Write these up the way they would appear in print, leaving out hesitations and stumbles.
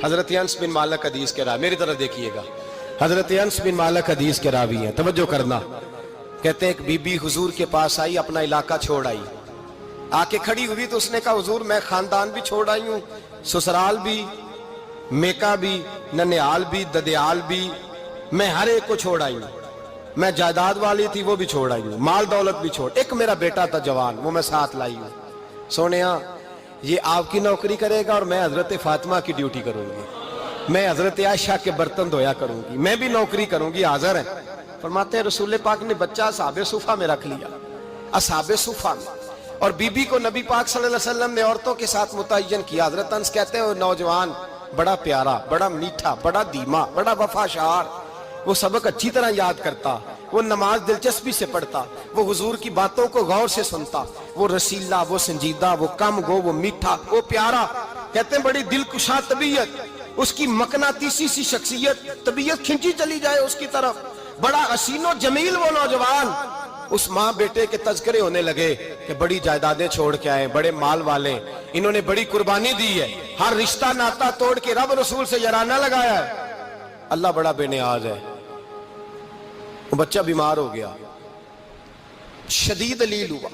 حضرت انس بن مالک حدیث کے راوی، میری طرف دیکھیے گا، حضرت انس بن مالک حدیث کے راوی ہیں، توجہ کرنا۔ کہتے ہیں ایک بی بی حضور کے پاس آئی، اپنا علاقہ چھوڑ آئی، آ کے کھڑی ہوئی تو اس نے کہا حضور میں خاندان بھی چھوڑ آئی ہوں، سسرال بھی، میکا بھی، ننیال بھی، ددیال بھی، میں ہر ایک کو چھوڑ آئی ہوں، میں جائیداد والی تھی وہ بھی چھوڑ آئی ہوں، مال دولت بھی چھوڑ، ایک میرا بیٹا تھا جوان وہ میں ساتھ لائی ہوں۔ سونیا یہ آپ کی نوکری کرے گا اور میں حضرت فاطمہ کی ڈیوٹی کروں گی، میں حضرت عائشہ کے برتن دھویا کروں گی، میں بھی نوکری کروں گی، حاضر ہیں۔ فرماتے ہیں رسول پاک نے بچہ اصحاب صفہ میں رکھ لیا، اصحاب صفہ میں، اور بی بی کو نبی پاک صلی اللہ علیہ وسلم نے عورتوں کے ساتھ متعین کیا۔ حضرت انس کہتے ہیں وہ نوجوان بڑا پیارا، بڑا میٹھا، بڑا دھیما، بڑا وفاشار، وہ سبق اچھی طرح یاد کرتا، وہ نماز دلچسپی سے پڑھتا، وہ حضور کی باتوں کو غور سے سنتا، وہ رسیلا، وہ سنجیدہ، وہ کم گو، وہ میٹھا، وہ پیارا۔ کہتے ہیں بڑی دلکشا طبیعت، اس کی مقناطیسی سی شخصیت، طبیعت کھنچی چلی جائے اس کی طرف، بڑا حسین و جمیل وہ نوجوان۔ اس ماں بیٹے کے تذکرے ہونے لگے کہ بڑی جائیدادیں چھوڑ کے آئے، بڑے مال والے، انہوں نے بڑی قربانی دی ہے، ہر رشتہ ناتا توڑ کے رب رسول سے یارانہ لگایا ہے، اللہ بڑا بے نیاز ہے۔ وہ بچہ بیمار ہو گیا، شدید علیل ہوا۔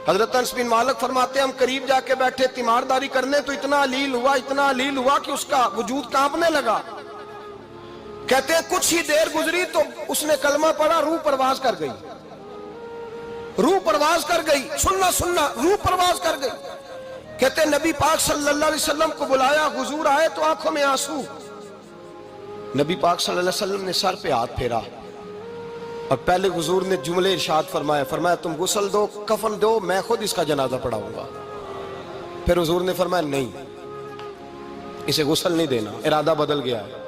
حضرت انس بن مالک فرماتے ہیں ہم قریب جا کے بیٹھے تیمارداری کرنے تو اتنا علیل ہوا کہ اس کا وجود کانپنے لگا۔ کہتے ہیں کچھ ہی دیر گزری تو اس نے کلمہ پڑھا، روح پرواز کر گئی، روح پرواز کر گئی، سننا روح پرواز کر گئی۔ کہتے ہیں نبی پاک صلی اللہ علیہ وسلم کو بلایا، حضور آئے تو آنکھوں میں آنسو۔ نبی پاک صلی اللہ علیہ وسلم نے سر پہ ہاتھ پھیرا اور پہلے حضور نے جملے ارشاد فرمایا تم غسل دو، کفن دو، میں خود اس کا جنازہ پڑھاؤں گا۔ پھر حضور نے فرمایا نہیں، اسے غسل نہیں دینا، ارادہ بدل گیا ہے،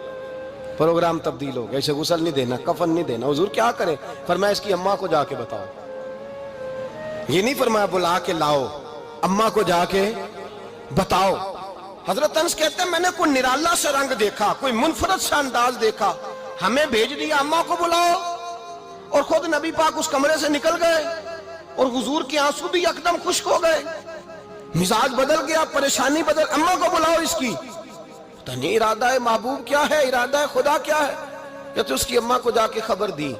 پروگرام تبدیل ہو گیا، اسے غسل نہیں دینا، کفن نہیں دینا۔ حضور کیا کرے؟ فرمایا اس کی اماں کو جا کے بتاؤ۔ یہ نہیں فرمایا بلا کے لاؤ، اماں کو جا کے بتاؤ۔ حضرت انس کہتے ہیں میں نے کوئی نرالا سے رنگ دیکھا، کوئی منفرد سا انداز دیکھا، ہمیں بھیج دیا اماں کو بلاؤ، اور خود نبی پاک اس کمرے سے نکل گئے، اور حضور کے آنسو بھی یکدم خشک ہو گئے، مزاج بدل گیا، پریشانی بدل، اماں کو بلاؤ اس کی۔ پتہ نہیں ارادہ ہے محبوب کیا ہے، ارادہ ہے خدا کیا ہے۔ کہتے اس کی اماں کو جا کے خبر دی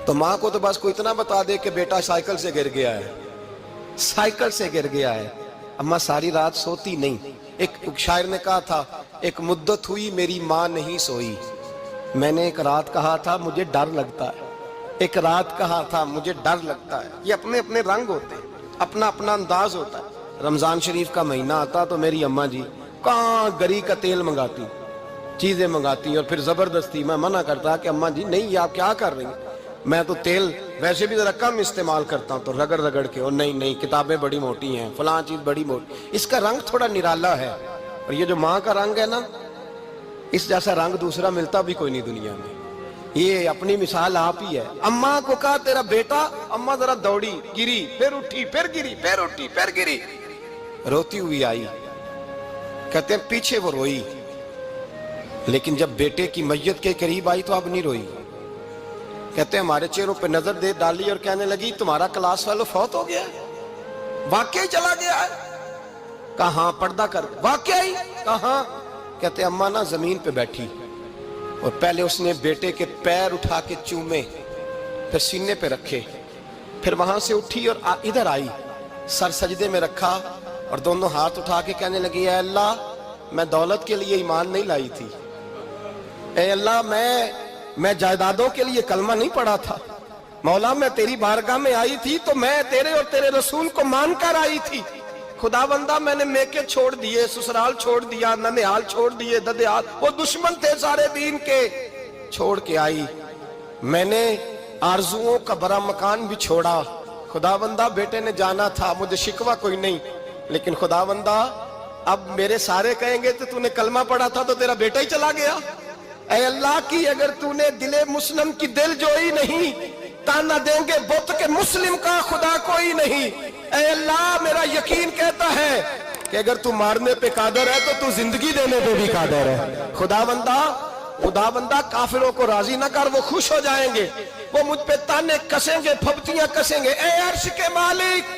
تو ماں کو تو بس کوئی اتنا بتا دے کہ بیٹا سائیکل سے گر گیا ہے، سائیکل سے گر گیا ہے۔ اماں ساری رات سوتی نہیں۔ ایک شاعر نے کہا تھا ایک مدت ہوئی میری ماں نہیں سوئی، میں نے ایک رات کہا تھا مجھے ڈر لگتا ہے، ایک رات کہا تھا مجھے ڈر لگتا ہے۔ یہ اپنے اپنے رنگ ہوتے ہیں، اپنا اپنا انداز ہوتا ہے۔ رمضان شریف کا مہینہ آتا تو میری اماں جی کہاں گری کا تیل منگاتی، چیزیں منگاتی، اور پھر زبردستی میں منع کرتا کہ اماں جی نہیں، یہ آپ کیا کر رہی ہیں، میں تو تیل ویسے بھی ذرا کم استعمال کرتا ہوں، تو رگڑ رگڑ کے، اور نہیں کتابیں بڑی موٹی ہیں، فلاں چیز بڑی موٹی، اس کا رنگ تھوڑا نرالا ہے۔ اور یہ جو ماں کا رنگ ہے نا، اس جیسا رنگ دوسرا ملتا بھی کوئی نہیں دنیا میں۔ یہ اپنی مثال آپ ہی ہے۔ اماں کو کہا تیرا بیٹا، اماں ذرا دوڑی، گری، پھر اٹھی، پھر گری، پھر اٹھی، پھر گری، روتی ہوئی آئی۔ کہتے ہیں پیچھے وہ روئی، لیکن جب بیٹے کی میت کے قریب آئی تو اب نہیں روئی۔ کہتے ہیں ہمارے چہروں پہ نظر دے ڈالی اور کہنے لگی تمہارا کلاس فیلو فوت ہو گیا ہے، واقعی چلا گیا ہے؟ کہاں پردہ کر، واقعی کہاں؟ کہتے ہیں اماں نا زمین پہ بیٹھی، اور پہلے اس نے بیٹے کے پیر اٹھا کے چومے، پھر سینے پہ رکھے، پھر وہاں سے اٹھی اور ادھر آئی، سر سجدے میں رکھا اور دونوں ہاتھ اٹھا کے کہنے لگی اے اللہ میں دولت کے لیے ایمان نہیں لائی تھی، اے اللہ میں جائیدادوں کے لیے کلمہ نہیں پڑھا تھا، مولا میں تیری بارگاہ میں آئی تھی تو میں تیرے اور تیرے رسول کو مان کر آئی تھی، خدا بندہ میں نے میکے چھوڑ دیے، سسرال چھوڑ دیا، ننیال چھوڑ دیے، ددیال، وہ دشمن تھے سارے دین کے، چھوڑ کے آئی، میں نے آرزوؤں کا بڑا مکان بھی چھوڑا، خدا بندہ بیٹے نے جانا تھا، مجھے شکوہ کوئی نہیں، لیکن خدا بندہ اب میرے سارے کہیں گے تو نے کلمہ پڑھا تھا تو تیرا بیٹا ہی چلا گیا، اے اللہ کی اگر تو نے دل مسلم کی دل جوئی نہیں، تانا دیں گے بت کے مسلم کا خدا کوئی نہیں، اے اللہ میرا یقین کہتا ہے کہ اگر تو مارنے پہ قادر ہے تو زندگی دینے پہ بھی قادر ہے، خدا بندہ کافروں کو راضی نہ کر، وہ خوش ہو جائیں گے، وہ مجھ پہ تانے کسیں گے، پھپتیاں کسیں گے، اے عرش کے مالک